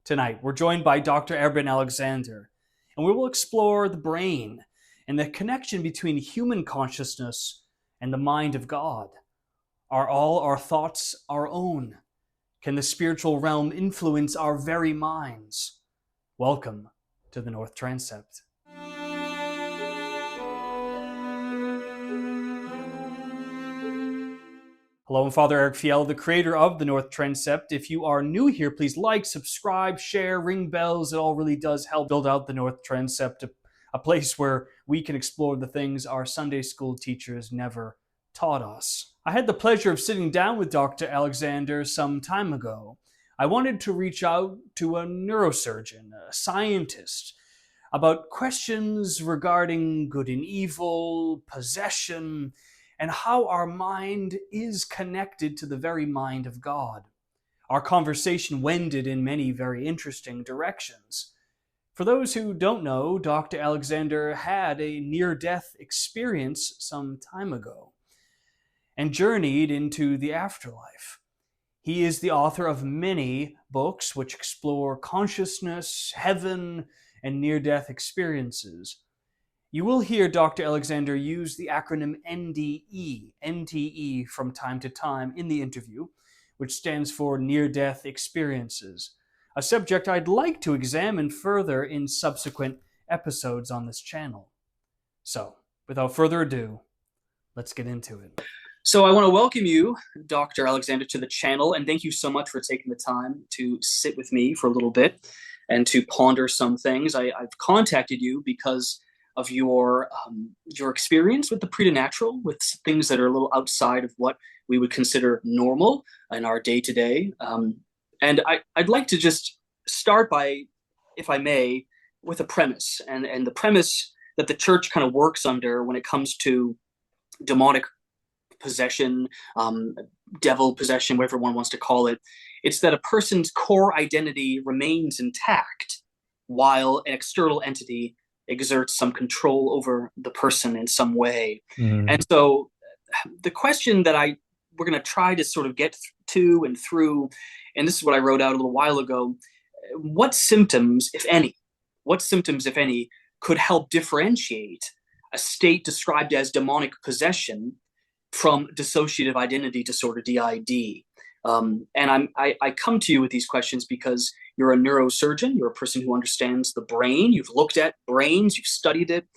Tonight, we're joined by Dr. Eben Alexander, and we will explore the brain and the connection between human consciousness and the mind of God. Are all our thoughts our own? Can the spiritual realm influence our very minds? Welcome to the North Transept. Hello, I'm Father Eric Fialho, the creator of the North Transept. If you are new here, please like, subscribe, share, ring bells. It all really does help build out the North Transept, a place where we can explore the things our Sunday school teachers never taught us. I had the pleasure of sitting down with Dr. Alexander some time ago. I wanted to reach out to a neurosurgeon, a scientist, about questions regarding good and evil, possession, and how our mind is connected to the very mind of God. Our conversation wended in many very interesting directions. For those who don't know, Dr. Alexander had a near-death experience some time ago and journeyed into the afterlife. He is the author of many books which explore consciousness, heaven, and near-death experiences. You will hear Dr. Alexander use the acronym NDE from time to time in the interview, which stands for near-death experiences, a subject I'd like to examine further in subsequent episodes on this channel. So, without further ado, let's get into it. So I want to welcome you, Dr. Alexander, to the channel, and thank you so much for taking the time to sit with me for a little bit and to ponder some things. I've contacted you because of your experience with the preternatural, with things that are a little outside of what we would consider normal in our day-to-day. And I'd like to just start by, if I may, with a premise. And the premise that the church kind of works under when it comes to demonic possession, devil possession, whatever one wants to call it, it's that a person's core identity remains intact while an external entity exerts some control over the person in some way. And so the question that we're going to try to sort of get to and through, and this is what I wrote out a little while ago, what symptoms, if any, could help differentiate a state described as demonic possession from dissociative identity disorder, DID? And I come to you with these questions because you're a neurosurgeon. You're a person who understands the brain. You've looked at brains. You've studied it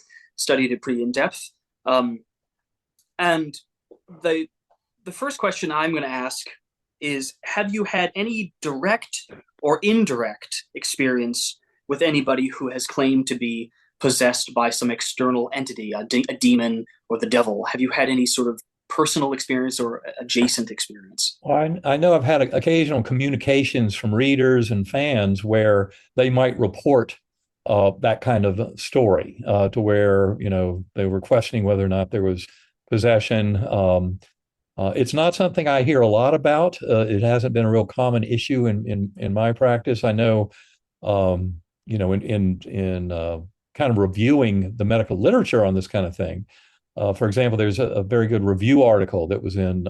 pretty in depth. And the first question I'm going to ask is, have you had any direct or indirect experience with anybody who has claimed to be possessed by some external entity, a demon or the devil? Have you had any sort of personal experience or adjacent experience? Well, I know I've had occasional communications from readers and fans where they might report that kind of story to where, they were questioning whether or not there was possession. It's not something I hear a lot about. It hasn't been a real common issue in my practice. I know, in kind of reviewing the medical literature on this kind of thing. For example, there's a very good review article that was in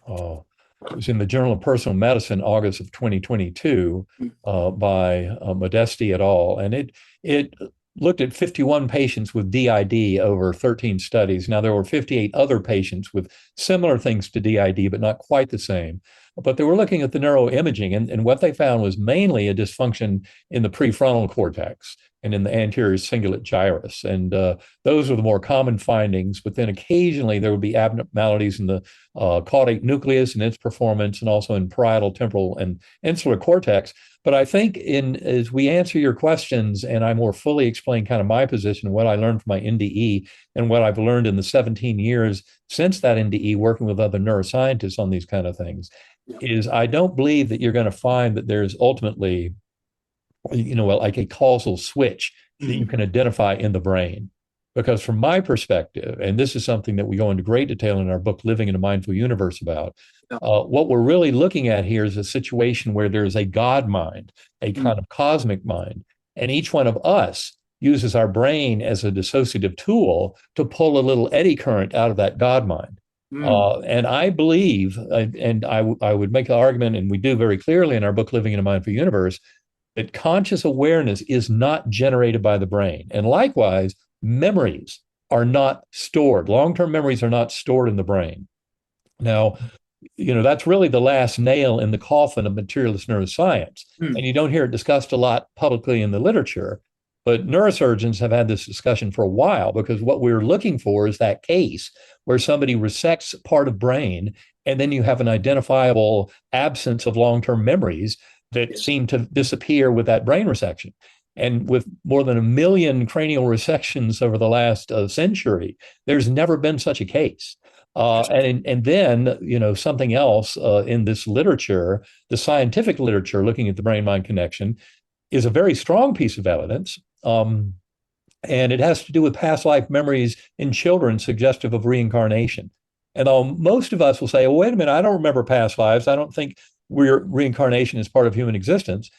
the Journal of Personal Medicine, August of 2022, by Modesti et al. And it looked at 51 patients with DID over 13 studies. Now, there were 58 other patients with similar things to DID, but not quite the same. But they were looking at the neuroimaging, and what they found was mainly a dysfunction in the prefrontal cortex and in the anterior cingulate gyrus. And those are the more common findings, but then occasionally there would be abnormalities in the caudate nucleus and its performance, and also in parietal, temporal, and insular cortex. But I think as we answer your questions and I more fully explain kind of my position, what I learned from my NDE and what I've learned in the 17 years since that NDE working with other neuroscientists on these kind of things, is I don't believe that you're going to find that there's ultimately, like a causal switch that you can identify in the brain. Because from my perspective, and this is something that we go into great detail in our book, Living in a Mindful Universe, about, what we're really looking at here is a situation where there's a God mind, a kind of cosmic mind, and each one of us uses our brain as a dissociative tool to pull a little eddy current out of that God mind. Mm. And I believe, and I would make the argument, and we do very clearly in our book, Living in a Mindful Universe, that conscious awareness is not generated by the brain. And likewise, memories are not stored. Long-term memories are not stored in the brain. Now, that's really the last nail in the coffin of materialist neuroscience. And Mm. you don't hear it discussed a lot publicly in the literature. But neurosurgeons have had this discussion for a while because what we're looking for is that case where somebody resects part of brain and then you have an identifiable absence of long-term memories that Yes. seem to disappear with that brain resection. And with more than 1 million cranial resections over the last century, there's never been such a case. And then something else in this literature, the scientific literature looking at the brain mind connection, is a very strong piece of evidence. And it has to do with past life memories in children suggestive of reincarnation. And most of us will say, well, wait a minute, I don't remember past lives. I don't think reincarnation is part of human existence.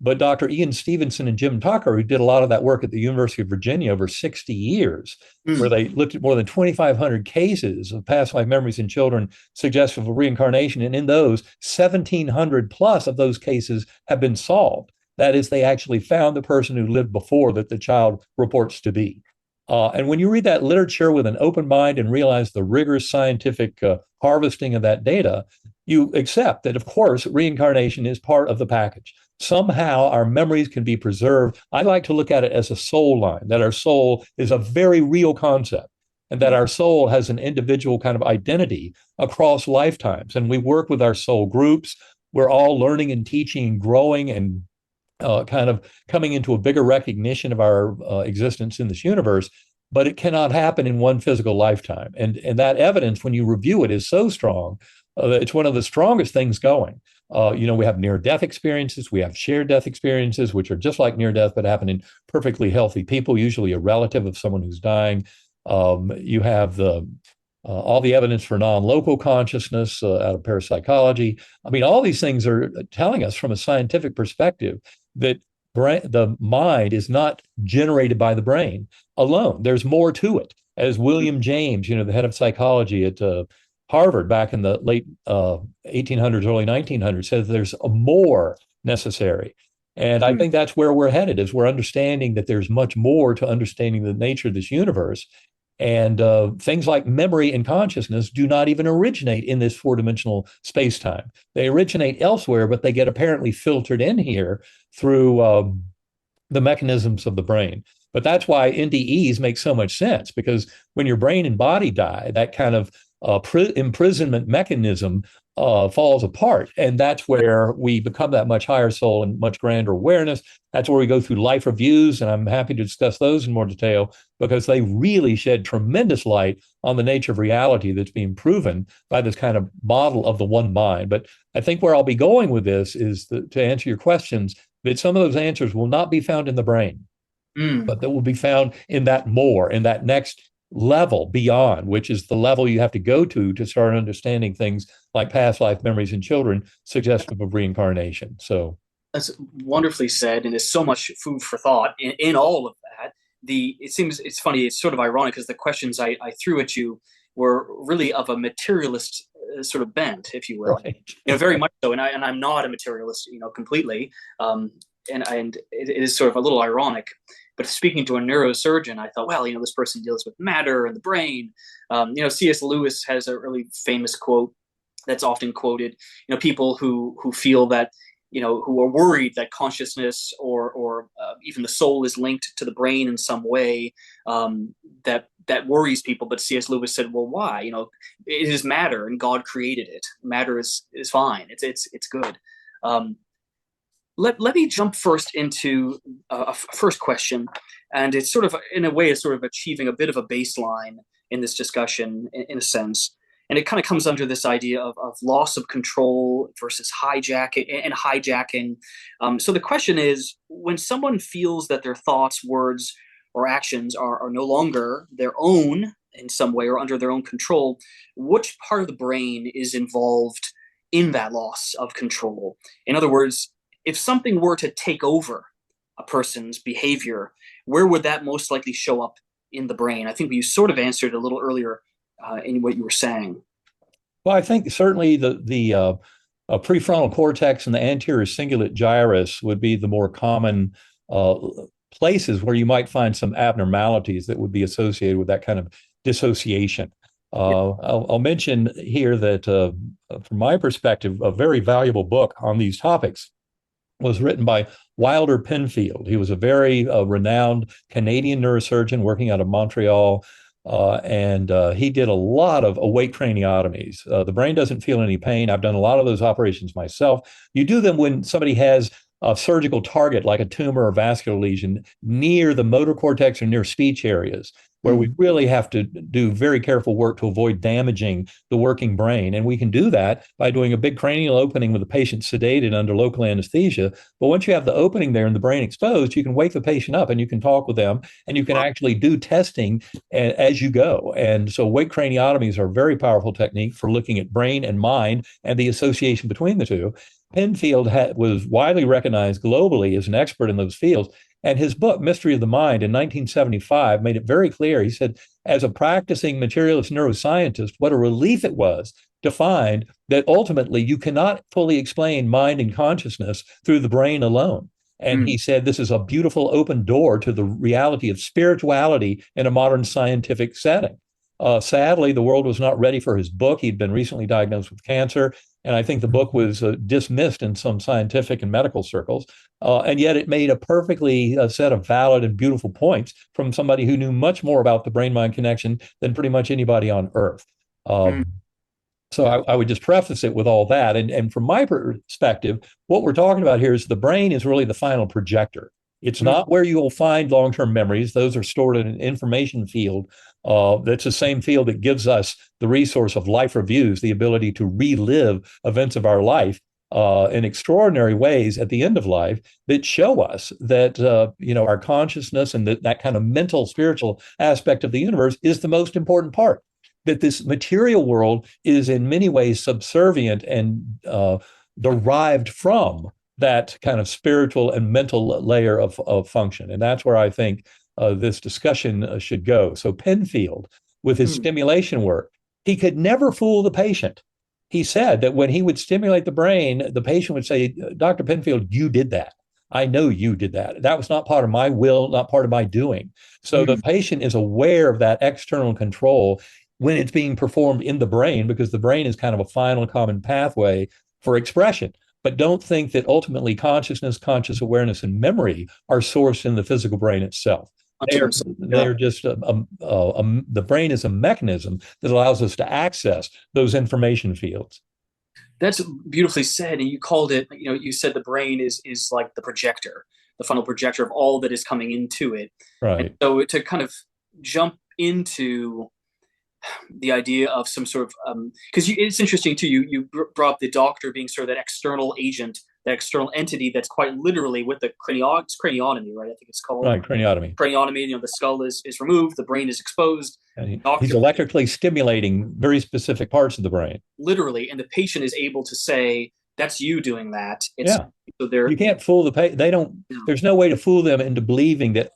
But Dr. Ian Stevenson and Jim Tucker, who did a lot of that work at the University of Virginia over 60 years, where Mm. they looked at more than 2,500 cases of past life memories in children suggestive of reincarnation. And in those, 1,700 plus of those cases have been solved. That is, they actually found the person who lived before that the child reports to be. And when you read that literature with an open mind and realize the rigorous scientific harvesting of that data, you accept that, of course, reincarnation is part of the package. Somehow our memories can be preserved. I like to look at it as a soul line, that our soul is a very real concept and that our soul has an individual kind of identity across lifetimes. And we work with our soul groups. We're all learning and teaching and growing and kind of coming into a bigger recognition of our existence in this universe, but it cannot happen in one physical lifetime. And that evidence, when you review it, is so strong. It's one of the strongest things going. We have near-death experiences. We have shared death experiences, which are just like near-death, but happen in perfectly healthy people, usually a relative of someone who's dying. You have all the evidence for non-local consciousness out of parapsychology. I mean, all these things are telling us from a scientific perspective that the mind is not generated by the brain alone. There's more to it. As William James, the head of psychology at Harvard back in the late 1800s, early 1900s, says there's a more necessary. And I Mm. think that's where we're headed, is we're understanding that there's much more to understanding the nature of this universe. And things like memory and consciousness do not even originate in this four-dimensional space-time. They originate elsewhere, but they get apparently filtered in here through the mechanisms of the brain. But that's why NDEs make so much sense, because when your brain and body die, that kind of imprisonment mechanism falls apart. And that's where we become that much higher soul and much grander awareness. That's where we go through life reviews. And I'm happy to discuss those in more detail because they really shed tremendous light on the nature of reality that's being proven by this kind of model of the one mind. But I think where I'll be going with this is to answer your questions, that some of those answers will not be found in the brain, Mm. but that will be found in that next level beyond, which is the level you have to go to start understanding things like past life memories in children suggestive of reincarnation. So That's wonderfully said, and there's so much food for thought in all of that. It's funny, it's sort of ironic because the questions I threw at you were really of a materialist sort of bent, if you will. right. Very much so. And I'm not a materialist, completely. And it is sort of a little ironic. But speaking to a neurosurgeon, I thought, well, this person deals with matter and the brain. C.S. Lewis has a really famous quote that's often quoted. People who feel that, who are worried that consciousness or even the soul is linked to the brain in some way, that worries people. But C.S. Lewis said, well, why? It is matter, and God created it. Matter is fine. It's good. Let me jump first into a first question, and it's sort of, in a way, it's sort of achieving a bit of a baseline in this discussion, in a sense, and it kind of comes under this idea of loss of control versus hijacking. So the question is, when someone feels that their thoughts, words, or actions are no longer their own in some way or under their own control, which part of the brain is involved in that loss of control? In other words, if something were to take over a person's behavior, where would that most likely show up in the brain? I think you sort of answered a little earlier in what you were saying. Well, I think certainly the prefrontal cortex and the anterior cingulate gyrus would be the more common uh, places where you might find some abnormalities that would be associated with that kind of dissociation. Yeah. I'll mention here that, from my perspective, a very valuable book on these topics was written by Wilder Penfield. He was a very renowned Canadian neurosurgeon working out of Montreal. And he did a lot of awake craniotomies. The brain doesn't feel any pain. I've done a lot of those operations myself. You do them when somebody has a surgical target like a tumor or vascular lesion near the motor cortex or near speech areas, where we really have to do very careful work to avoid damaging the working brain. And we can do that by doing a big cranial opening with the patient sedated under local anesthesia. But once you have the opening there and the brain exposed, you can wake the patient up and you can talk with them and you can actually do testing as you go. And so wake craniotomies are a very powerful technique for looking at brain and mind and the association between the two. Penfield was widely recognized globally as an expert in those fields. And his book, Mystery of the Mind, in 1975, made it very clear. He said, as a practicing materialist neuroscientist, what a relief it was to find that ultimately you cannot fully explain mind and consciousness through the brain alone. And he said, this is a beautiful open door to the reality of spirituality in a modern scientific setting. Sadly, the world was not ready for his book. He'd been recently diagnosed with cancer. And I think the book was dismissed in some scientific and medical circles. And yet it made a perfectly set of valid and beautiful points from somebody who knew much more about the brain-mind connection than pretty much anybody on earth. So I would just preface it with all that. And from my perspective, what we're talking about here is the brain is really the final projector. It's not where you will find long-term memories. Those are stored in an information field. That's the same field that gives us the resource of life reviews, the ability to relive events of our life in extraordinary ways at the end of life that show us that our consciousness and that kind of mental, spiritual aspect of the universe is the most important part. That this material world is in many ways subservient and derived from that kind of spiritual and mental layer of function. And that's where I think this discussion should go. So Penfield, with his stimulation work, he could never fool the patient. He said that when he would stimulate the brain, the patient would say, Dr. Penfield, you did that. I know you did that. That was not part of my will, not part of my doing. So the patient is aware of that external control when it's being performed in the brain, because the brain is kind of a final common pathway for expression. But don't think that ultimately consciousness, conscious awareness, and memory are sourced in the physical brain itself. They're just the brain is a mechanism that allows us to access those information fields. That's beautifully said. And you called it, you said the brain is like the projector, the final projector of all that is coming into it. Right. And so to kind of jump into the idea of some sort of because it's interesting too. You brought up the doctor being sort of that external agent, that external entity that's quite literally with the craniotomy, right? I think it's called right, craniotomy. Craniotomy. The skull is removed, the brain is exposed. And he's electrically stimulating very specific parts of the brain. Literally, and the patient is able to say, "That's you doing that." So you can't fool the patient. They don't. Yeah. There's no way to fool them into believing that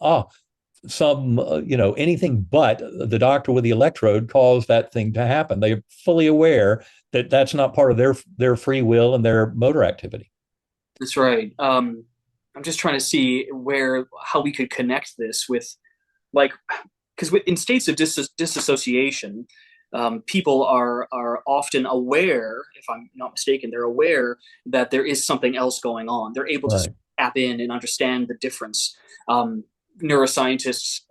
anything but the doctor with the electrode caused that thing to happen. They're fully aware that that's not part of their free will and their motor activity. That's right. I'm just trying to see how we could connect this with, because in states of disassociation, people are often aware, if I'm not mistaken, they're aware that there is something else going on. They're able to tap in and understand the difference. Neuroscientists,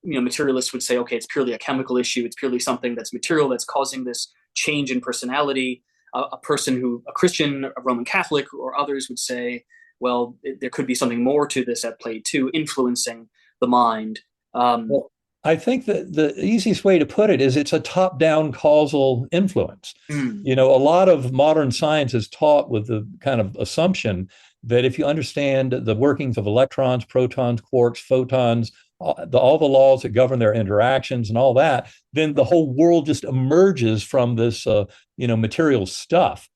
materialists would say, okay, it's purely a chemical issue. It's purely something that's material that's causing this change in personality. A Christian, a Roman Catholic, or others would say, well, there could be something more to this at play too, influencing the mind. Well, I think that the easiest way to put it is it's a top-down causal influence. A lot of modern science is taught with the kind of assumption that if you understand the workings of electrons, protons, quarks, photons, all the laws that govern their interactions and all that, then the whole world just emerges from this, material stuff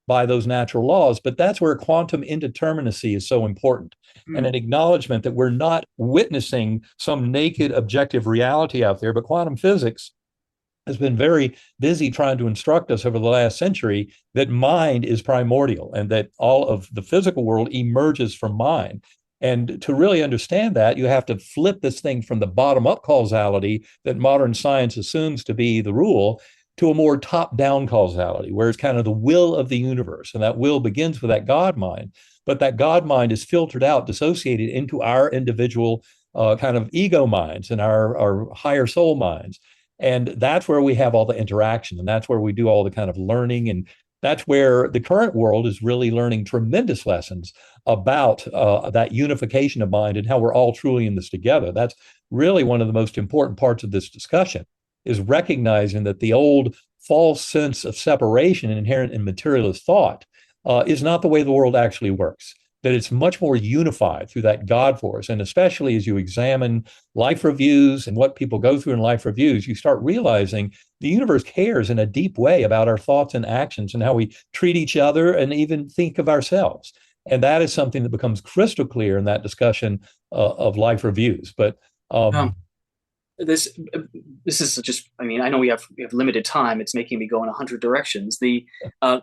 by those natural laws. But that's where quantum indeterminacy is so important, and an acknowledgement that we're not witnessing some naked objective reality out there, but quantum physics has been very busy trying to instruct us over the last century that mind is primordial and that all of the physical world emerges from mind. And to really understand that, you have to flip this thing from the bottom up causality that modern science assumes to be the rule to a more top down causality, where it's kind of the will of the universe. And that will begins with that God mind. But that God mind is filtered out, dissociated into our individual kind of ego minds and our higher soul minds. And that's where we have all the interaction. And that's where we do all the kind of learning. And that's where the current world is really learning tremendous lessons about that unification of mind and how we're all truly in this together. That's really one of the most important parts of this discussion, is recognizing that the old false sense of separation inherent in materialist thought is not the way the world actually works, that it's much more unified through that God force. And especially as you examine life reviews and what people go through in life reviews, you start realizing the universe cares in a deep way about our thoughts and actions and how we treat each other and even think of ourselves. And that is something that becomes crystal clear in that discussion of life reviews. But Um, this this is just, I mean, I know we have limited time. It's making me go in 100 directions. The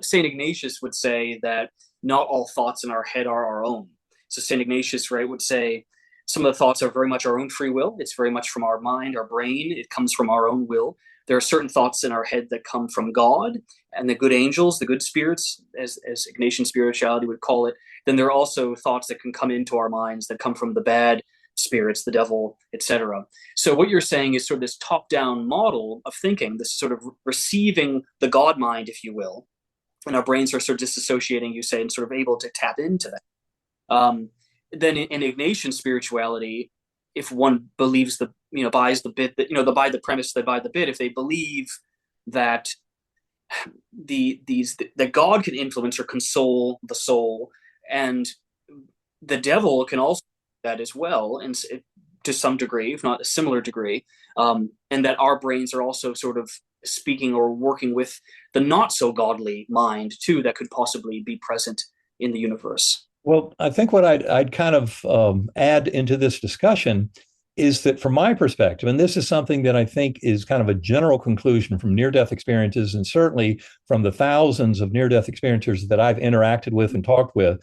Saint Ignatius would say that not all thoughts in our head are our own. So Saint Ignatius, right, would say some of the thoughts are very much our own free will. It's very much from our mind, our brain. It comes from our own will. There are certain thoughts in our head that come from God and the good angels, the good spirits, as Ignatian spirituality would call it. Then there are also thoughts that can come into our minds that come from the bad spirits, the devil, etc. So what you're saying is sort of this top-down model of thinking, this sort of receiving the God mind, if you will, and our brains are sort of disassociating, you say, and sort of able to tap into that. Then in Ignatian spirituality, if one believes buys the bit that, they buy the premise, they buy the bit, if they believe that that God can influence or console the soul, and the devil can also do that as well, and to some degree, if not a similar degree, and that our brains are also sort of speaking or working with the not so godly mind too, that could possibly be present in the universe. well, I think what I'd kind of add into this discussion is that from my perspective, and this is something that I think is kind of a general conclusion from near-death experiences, and certainly from the thousands of near-death experiencers that I've interacted with and talked with,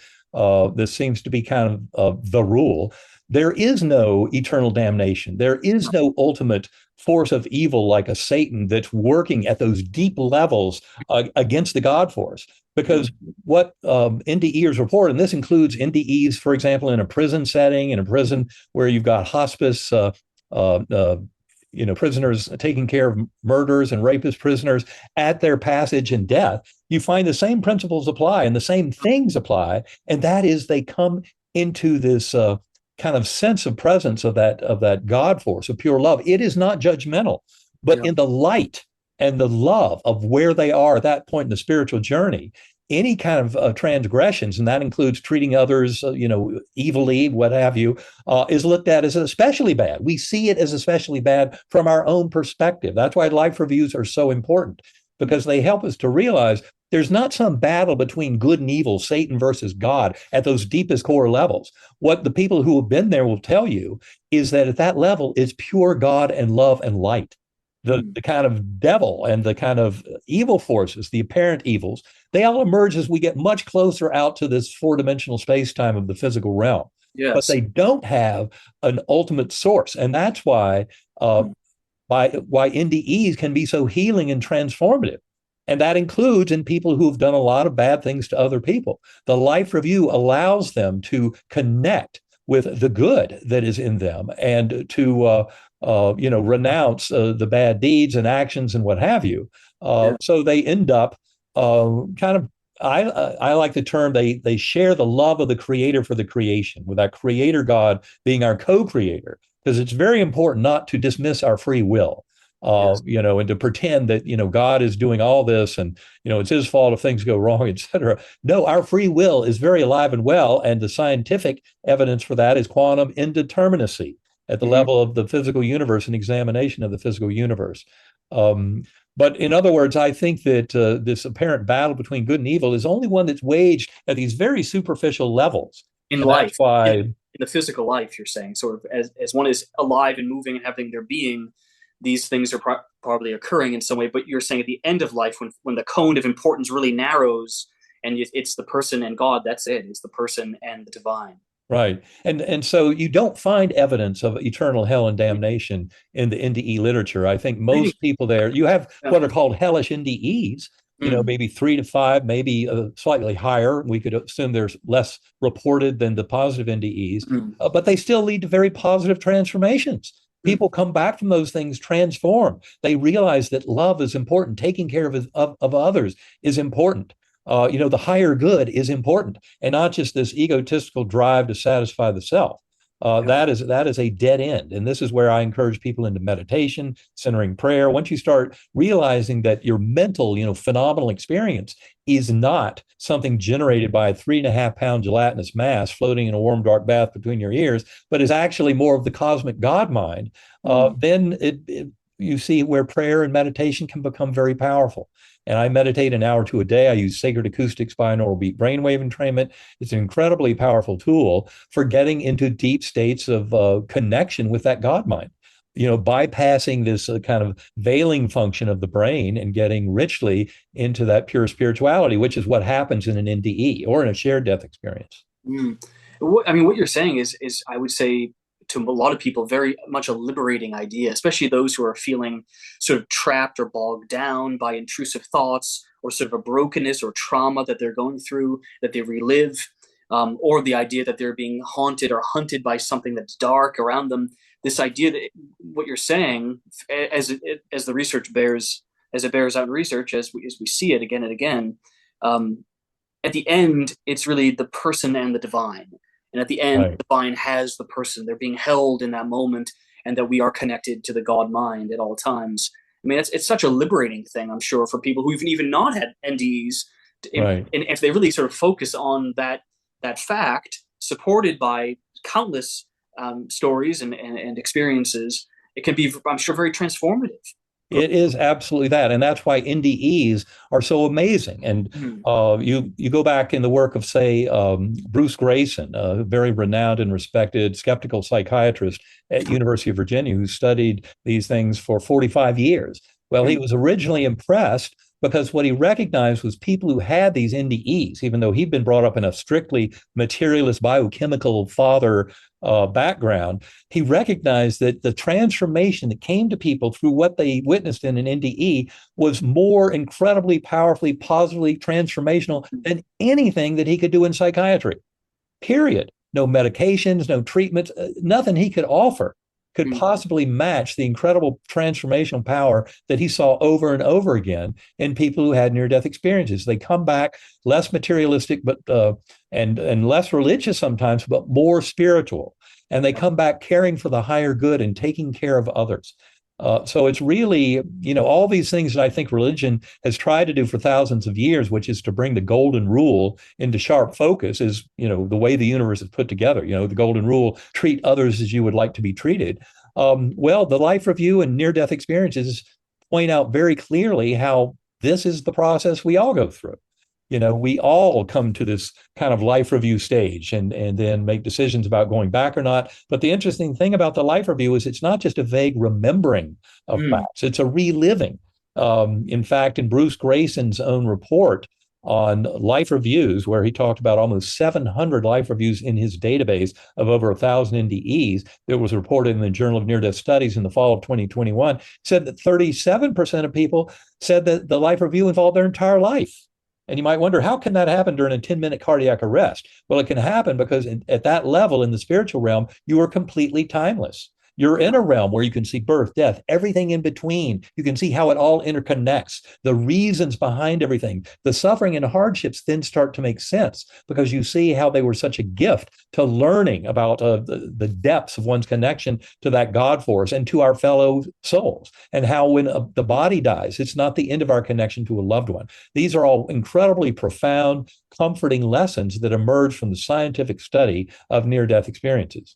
this seems to be kind of the rule. There is no eternal damnation. There is no ultimate force of evil like a Satan that's working at those deep levels against the God force. Because what NDEers report, and this includes NDEs, for example, in a prison setting, in a prison where you've got hospice, prisoners taking care of murderers and rapist prisoners at their passage and death, you find the same principles apply and the same things apply, and that is they come into this kind of sense of presence of that God force of pure love. It is not judgmental, but in the light and the love of where they are at that point in the spiritual journey, any kind of transgressions, and that includes treating others, evilly, what have you, is looked at as especially bad. We see it as especially bad from our own perspective. That's why life reviews are so important, because they help us to realize there's not some battle between good and evil, Satan versus God, at those deepest core levels. What the people who have been there will tell you is that at that level, it's pure God and love and light. The kind of devil and the kind of evil forces, the apparent evils, they all emerge as we get much closer out to this four-dimensional space-time of the physical realm. But Yes. they don't have an ultimate source. And that's why why NDEs can be so healing and transformative. And that includes in people who've done a lot of bad things to other people. The life review allows them to connect with the good that is in them and to renounce the bad deeds and actions and what have you. So they end up kind of, I like the term, they share the love of the creator for the creation, with that creator God being our co-creator, because it's very important not to dismiss our free will. And to pretend that, God is doing all this and, it's his fault if things go wrong, et cetera. No, our free will is very alive and well. And the scientific evidence for that is quantum indeterminacy at the level of the physical universe and examination of the physical universe. But in other words, I think that this apparent battle between good and evil is only one that's waged at these very superficial levels. In And that's life, why in the physical life, you're saying, sort of as one is alive and moving and having their being, these things are probably occurring in some way. But you're saying at the end of life, when the cone of importance really narrows, and it's the person and God, that's it. It's the person and the divine. Right. And so you don't find evidence of eternal hell and damnation in the NDE literature. I think Really? most people there, you have Yeah. what are called hellish NDEs, Mm, maybe 3 to 5, maybe slightly higher. We could assume there's less reported than the positive NDEs, mm, but they still lead to very positive transformations. mm, People come back from those things transformed. They realize that love is important, taking care of others is important. The higher good is important, and not just this egotistical drive to satisfy the self. yeah. That is a dead end, and this is where I encourage people into meditation, centering prayer. Once you start realizing that your mental, phenomenal experience is not something generated by a 3.5 pound gelatinous mass floating in a warm, dark bath between your ears, but is actually more of the cosmic God mind, Mm, then you see where prayer and meditation can become very powerful. And I meditate an hour or two a day. I use sacred acoustics binaural beat brainwave entrainment. It's an incredibly powerful tool for getting into deep states of connection with that God mind. Bypassing this kind of veiling function of the brain and getting richly into that pure spirituality, which is what happens in an NDE or in a shared death experience. mm. I mean, what you're saying is I would say to a lot of people very much a liberating idea, especially those who are feeling sort of trapped or bogged down by intrusive thoughts or sort of a brokenness or trauma that they're going through that they relive, or the idea that they're being haunted or hunted by something that's dark around them. This idea that what you're saying, as the research bears, as it bears out in research, as we see it again and again, um, at the end, it's really the person and the divine. And at the end, Right. the divine has the person. They're being held in that moment, and that we are connected to the God mind at all times. I mean, it's such a liberating thing, I'm sure, for people who've even not had NDEs. And Right. if they really sort of focus on that fact, supported by countless stories and experiences, it can be, I'm sure, very transformative. It is absolutely that, and that's why NDEs are so amazing. And Mm, you go back in the work of, say, Bruce Grayson, a very renowned and respected skeptical psychiatrist at University of Virginia, who studied these things for 45 years. Well, he mm, was originally impressed because what he recognized was people who had these NDEs, even though he'd been brought up in a strictly materialist biochemical father background, he recognized that the transformation that came to people through what they witnessed in an NDE was more incredibly powerfully, positively transformational than anything that he could do in psychiatry, period. No medications, no treatments, nothing he could offer could mm, possibly match the incredible transformational power that he saw over and over again in people who had near-death experiences. They come back less materialistic, but and less religious sometimes, but more spiritual. And they come back caring for the higher good and taking care of others. So it's really, all these things that I think religion has tried to do for thousands of years, which is to bring the golden rule into sharp focus, is, the way the universe is put together. The golden rule: treat others as you would like to be treated. Well, the life review and near-death experiences point out very clearly how this is the process we all go through. We all come to this kind of life review stage and then make decisions about going back or not. But the interesting thing about the life review is it's not just a vague remembering of mm, facts, it's a reliving. In fact, in Bruce Grayson's own report on life reviews, where he talked about almost 700 life reviews in his database of over 1,000 NDEs that was reported in the Journal of Near-Death Studies in the fall of 2021, said that 37% of people said that the life review involved their entire life. And you might wonder, how can that happen during a 10-minute cardiac arrest? Well, it can happen because at that level in the spiritual realm, you are completely timeless. You're in a realm where you can see birth, death, everything in between. You can see how it all interconnects, the reasons behind everything. The suffering and hardships then start to make sense because you see how they were such a gift to learning about the depths of one's connection to that God force and to our fellow souls, and how when the body dies, it's not the end of our connection to a loved one. These are all incredibly profound, comforting lessons that emerge from the scientific study of near-death experiences.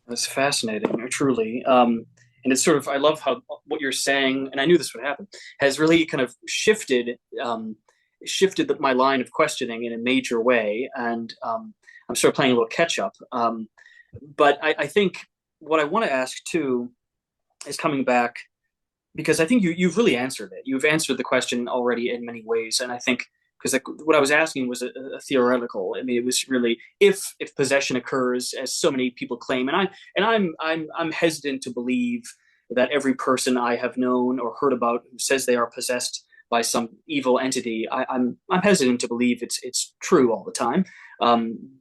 That's fascinating, truly. And it's sort of, I love how what you're saying, and I knew this would happen, has really kind of shifted my line of questioning in a major way. And I'm sort of playing a little catch up. But I think what I want to ask too is coming back because I think you've really answered it. You've answered the question already in many ways, and I think because what I was asking was a theoretical. I mean, it was really if possession occurs, as so many people claim, and I'm hesitant to believe that every person I have known or heard about who says they are possessed by some evil entity. I'm hesitant to believe it's true all the time.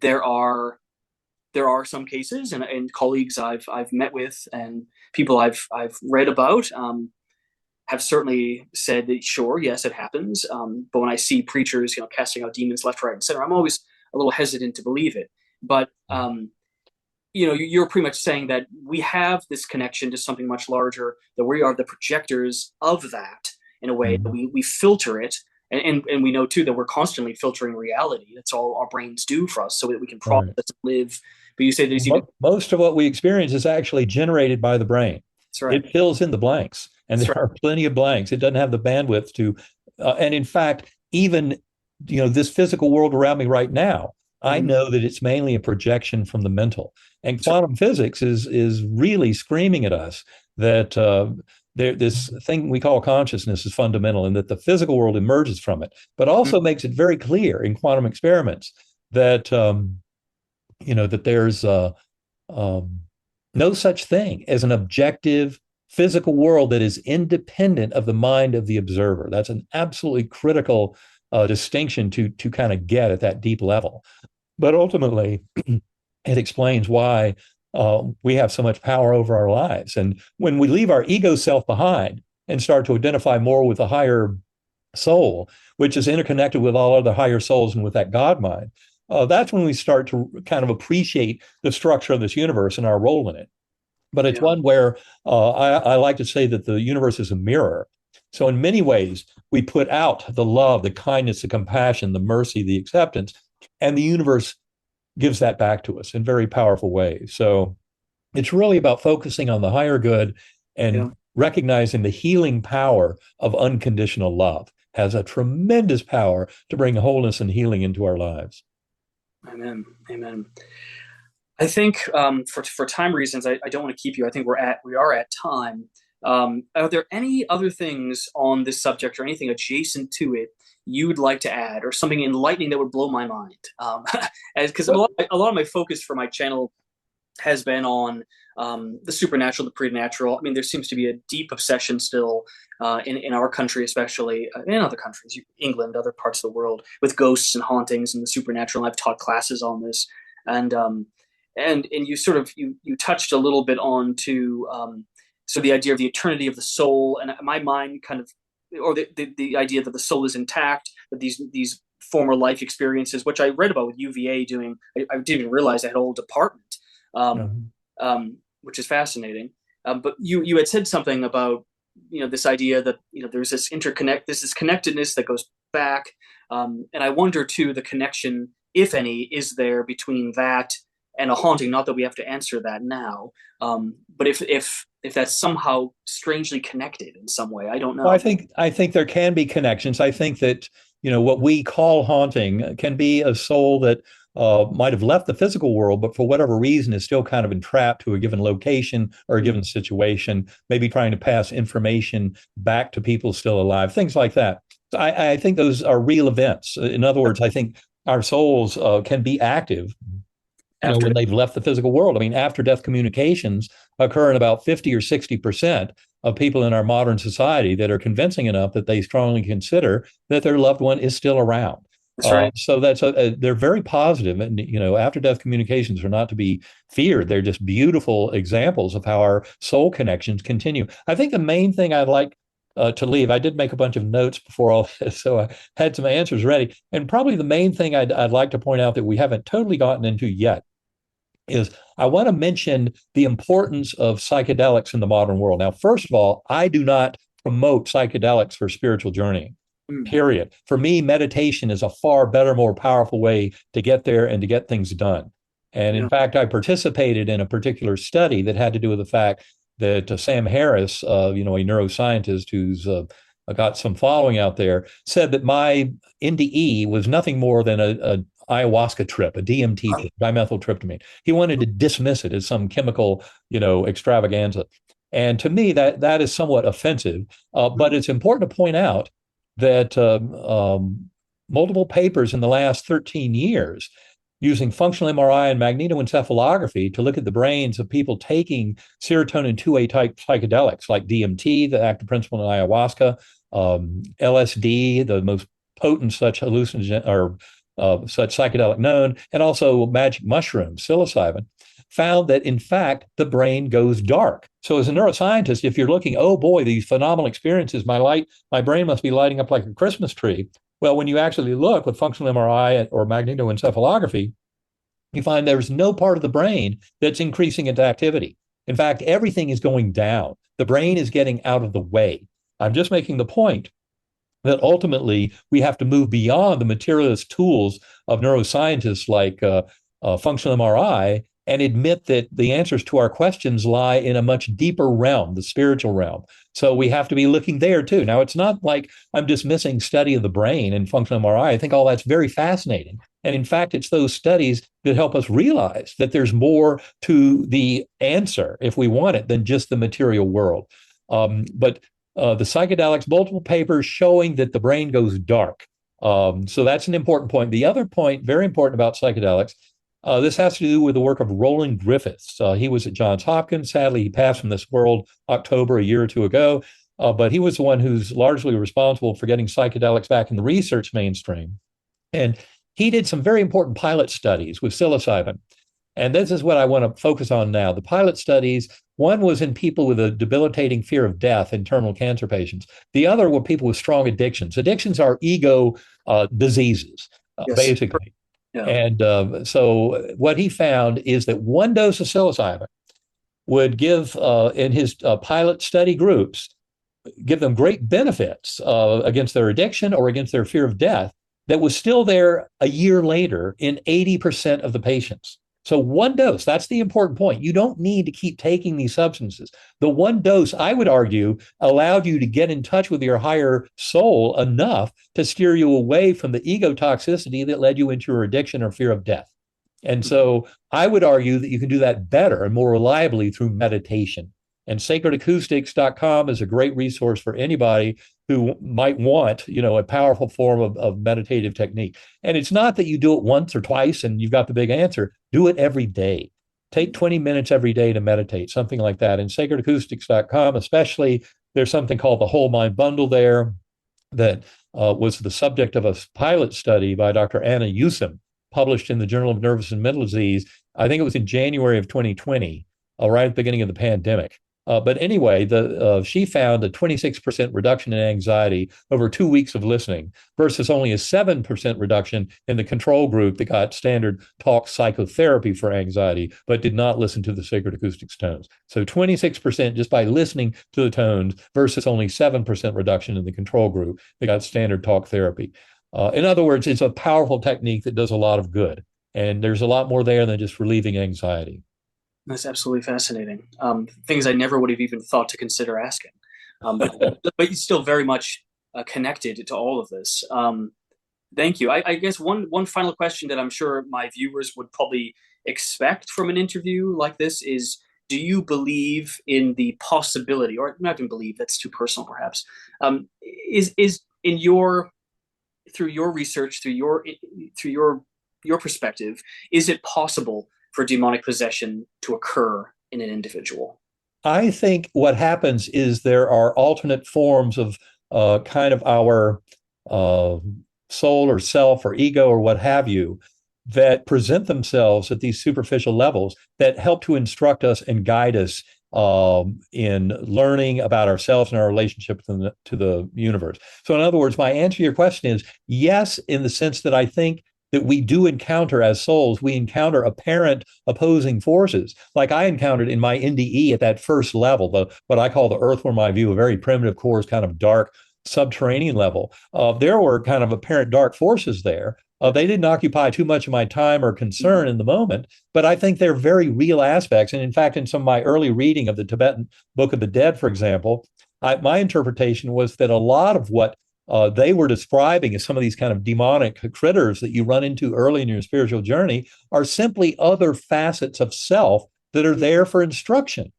There are some cases, and colleagues I've met with and people I've read about have certainly said that sure, yes, it happens. But when I see preachers, casting out demons left, right, and center, I'm always a little hesitant to believe it. But you're pretty much saying that we have this connection to something much larger, that we are the projectors of that in a way that Mhm. we filter it. And we know too that we're constantly filtering reality. That's all our brains do for us, so that we can process Right. and live. But you say there's even Most of what we experience is actually generated by the brain. that's right, It fills in the blanks, and that's there right. are plenty of blanks. It doesn't have the bandwidth to, and in fact, even this physical world around me right now, I Mm-hmm. know that it's mainly a projection from the mental. And That's right. quantum physics is really screaming at us that this thing we call consciousness is fundamental, and that the physical world emerges from it, but Mm-hmm. also makes it very clear in quantum experiments that that there's um, no such thing as an objective physical world that is independent of the mind of the observer. That's an absolutely critical distinction to kind of get at that deep level. But ultimately, it explains why we have so much power over our lives. And when we leave our ego self behind and start to identify more with the higher soul, which is interconnected with all other higher souls and with that God mind, that's when we start to kind of appreciate the structure of this universe and our role in it. But it's Yeah. one where I like to say that the universe is a mirror. So, in many ways, we put out the love, the kindness, the compassion, the mercy, the acceptance, and the universe gives that back to us in very powerful ways. So, it's really about focusing on the higher good Yeah. and recognizing the healing power of unconditional love has a tremendous power to bring wholeness and healing into our lives. Amen. Amen. I think for time reasons, I don't want to keep you. I think we are at time. Are there any other things on this subject or anything adjacent to it you'd like to add, or something enlightening that would blow my mind? Because a lot of my focus for my channel has been on the supernatural, the preternatural. I mean, there seems to be a deep obsession still in our country, especially in other countries, England, other parts of the world, with ghosts and hauntings and the supernatural. And I've taught classes on this, and and you sort of you touched a little bit on to so the idea of the eternity of the soul, and my mind kind of, or the idea that the soul is intact, that these former life experiences, which I read about with UVA doing. I didn't even realize I had a whole department, um, Um, which is fascinating. But you had said something about this idea that there's this connectedness that goes back, and I wonder too the connection, if any, is there between that and a haunting. Not that we have to answer that now, but if that's somehow strangely connected in some way, I don't Well, know. I think there can be connections. I think that what we call haunting can be a soul that might have left the physical world, but for whatever reason is still kind of entrapped to a given location or a Mm. given situation, maybe trying to pass information back to people still alive, things like that. So I think those are real events. In other words, I think our souls can be active After when they've left the physical world. I mean, after death communications occur in about 50 or 60% of people in our modern society that are convincing enough that they strongly consider that their loved one is still around. that's right. So they're very positive, and after death communications are not to be feared. They're just beautiful examples of how our soul connections continue. I think the main thing I'd like to leave, I did make a bunch of notes before all this, so I had some answers ready. And probably the main thing I'd like to point out that we haven't totally gotten into yet is I want to mention the importance of psychedelics in the modern world. Now, first of all, I do not promote psychedelics for spiritual journeying, Mm. period. For me, meditation is a far better, more powerful way to get there and to get things done. And in Yeah. fact, I participated in a particular study that had to do with the fact that Sam Harris, a neuroscientist who's got some following out there, said that my NDE was nothing more than a ayahuasca trip, a DMT trip, dimethyltryptamine. He wanted to dismiss it as some chemical, extravaganza. And to me, that is somewhat offensive. But it's important to point out that multiple papers in the last 13 years using functional MRI and magnetoencephalography to look at the brains of people taking serotonin 2A type psychedelics like DMT, the active principle in ayahuasca, LSD, the most potent such hallucinogen or such psychedelic known, and also magic mushrooms, psilocybin, found that in fact the brain goes dark. So as a neuroscientist, if you're looking, oh boy, these phenomenal experiences, my brain must be lighting up like a Christmas tree. Well, when you actually look with functional MRI or magnetoencephalography, you find there's no part of the brain that's increasing its activity. In fact, everything is going down. The brain is getting out of the way. I'm just making the point that ultimately we have to move beyond the materialist tools of neuroscientists like functional MRI and admit that the answers to our questions lie in a much deeper realm, the spiritual realm. So we have to be looking there too. Now, it's not like I'm dismissing study of the brain and functional MRI. I think all that's very fascinating. And in fact, it's those studies that help us realize that there's more to the answer, if we want it, than just the material world. But the psychedelics, multiple papers showing that the brain goes dark. So that's an important point. The other point, very important about psychedelics, this has to do with the work of Roland Griffiths. He was at Johns Hopkins. Sadly, he passed from this world October a year or two ago. But he was the one who's largely responsible for getting psychedelics back in the research mainstream. And he did some very important pilot studies with psilocybin. And this is what I want to focus on now. The pilot studies, one was in people with a debilitating fear of death in terminal cancer patients. The other were people with strong addictions. Addictions are ego diseases, yes, basically. Yeah. And so what he found is that one dose of psilocybin would give, in his pilot study groups, give them great benefits against their addiction or against their fear of death that was still there a year later in 80% of the patients. So one dose, that's the important point. You don't need to keep taking these substances. The one dose, I would argue, allowed you to get in touch with your higher soul enough to steer you away from the ego toxicity that led you into your addiction or fear of death. And so I would argue that you can do that better and more reliably through meditation. And sacredacoustics.com is a great resource for anybody who might want, a powerful form of meditative technique. And it's not that you do it once or twice and you've got the big answer. Do it every day. Take 20 minutes every day to meditate, something like that. And sacredacoustics.com, especially, there's something called the Whole Mind Bundle there that was the subject of a pilot study by Dr. Anna Yusim, published in the Journal of Nervous and Mental Disease. I think it was in January of 2020, right at the beginning of the pandemic. But anyway, she found a 26% reduction in anxiety over 2 weeks of listening versus only a 7% reduction in the control group that got standard talk psychotherapy for anxiety, but did not listen to the sacred acoustics tones. So 26% just by listening to the tones versus only 7% reduction in the control group that got standard talk therapy. In other words, it's a powerful technique that does a lot of good. And there's a lot more there than just relieving anxiety. That's absolutely fascinating. Things I never would have even thought to consider asking. But you're still very much connected to all of this. Thank you. I guess one final question that I'm sure my viewers would probably expect from an interview like this is, do you believe in the possibility, or not even believe, that's too personal perhaps, is in your, through your research, through your perspective, is it possible for demonic possession to occur in an individual? I think what happens is there are alternate forms of kind of our soul or self or ego or what have you that present themselves at these superficial levels that help to instruct us and guide us in learning about ourselves and our relationship to the universe. So in other words, my answer to your question is yes, in the sense that I think that we do encounter as souls, we encounter apparent opposing forces, like I encountered in my NDE at that first level, what I call the earthworm eye view, a very primitive course, kind of dark subterranean level. There were kind of apparent dark forces there. They didn't occupy too much of my time or concern in the moment, but I think they're very real aspects. And in fact, in some of my early reading of the Tibetan Book of the Dead, for example, my interpretation was that a lot of what they were describing as some of these kind of demonic critters that you run into early in your spiritual journey are simply other facets of self that are there for instruction.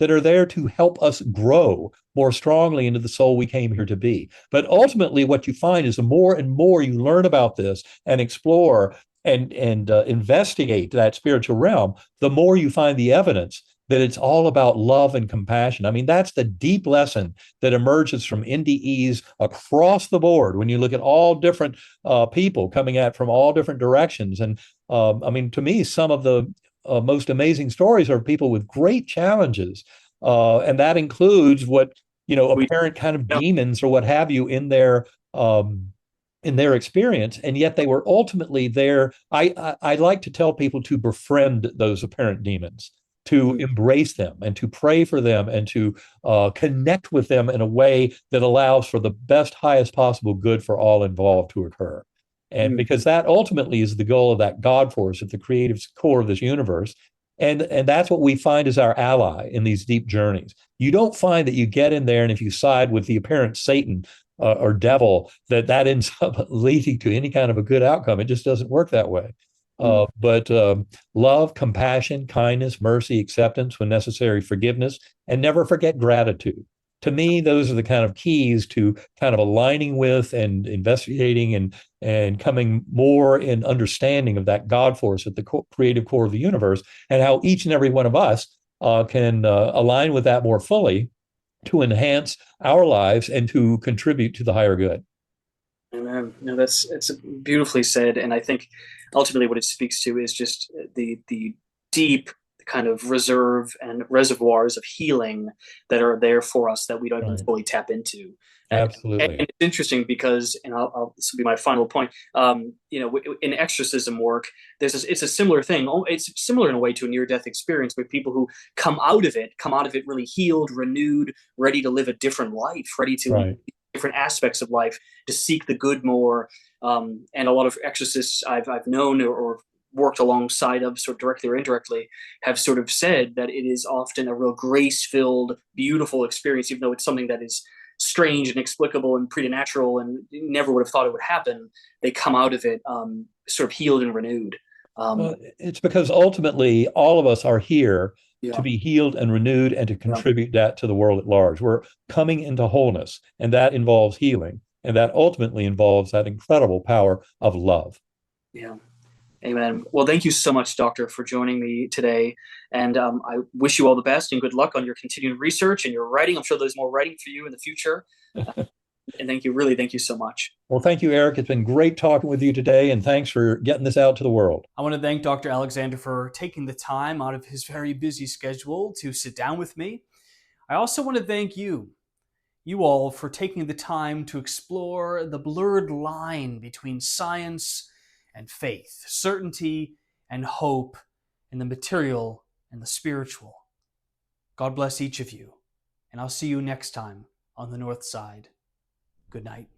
that are there to help us grow more strongly into the soul we came here to be. But ultimately, what you find is the more and more you learn about this and explore and investigate that spiritual realm, the more you find the evidence that it's all about love and compassion. I mean, that's the deep lesson that emerges from NDEs across the board when you look at all different people coming at from all different directions. And I mean, to me, some of the most amazing stories are people with great challenges. And that includes what, apparent kind of demons or what have you in their experience, and yet they were ultimately there. I like to tell people to befriend those apparent demons, to embrace them and to pray for them and to connect with them in a way that allows for the best, highest possible good for all involved to occur. And because that ultimately is the goal of that God force at the creative core of this universe. And that's what we find as our ally in these deep journeys. You don't find that you get in there and if you side with the apparent Satan or devil, that ends up leading to any kind of a good outcome. It just doesn't work that way. But love, compassion, kindness, mercy, acceptance, when necessary, forgiveness, and never forget gratitude. To me, those are the kind of keys to kind of aligning with and investigating and coming more in understanding of that God force at the creative core of the universe, and how each and every one of us can align with that more fully to enhance our lives and to contribute to the higher good. Amen. No, it's beautifully said, and I think ultimately what it speaks to is just the deep kind of reserve and reservoirs of healing that are there for us that we don't even fully tap into. Absolutely. And it's interesting because, and this will be my final point. In exorcism work, it's a similar thing. It's similar in a way to a near-death experience, with people who come out of it really healed, renewed, ready to live a different life, ready to different aspects of life, to seek the good more. And a lot of exorcists I've known or worked alongside of, sort of directly or indirectly, have sort of said that it is often a real grace-filled, beautiful experience, even though it's something that is strange and inexplicable and preternatural and never would have thought it would happen. They come out of it sort of healed and renewed. Well, it's because ultimately all of us are here to be healed and renewed and to contribute that to the world at large. We're coming into wholeness, and that involves healing, and that ultimately involves that incredible power of love. Yeah. Amen. Well, thank you so much, Doctor, for joining me today. And I wish you all the best and good luck on your continued research and your writing. I'm sure there's more writing for you in the future. And thank you so much. Well, thank you, Eric. It's been great talking with you today, and thanks for getting this out to the world. I want to thank Dr. Alexander for taking the time out of his very busy schedule to sit down with me. I also want to thank you all, for taking the time to explore the blurred line between science and faith, certainty and hope, and the material and the spiritual. God bless each of you, and I'll see you next time on the North Side. Good night.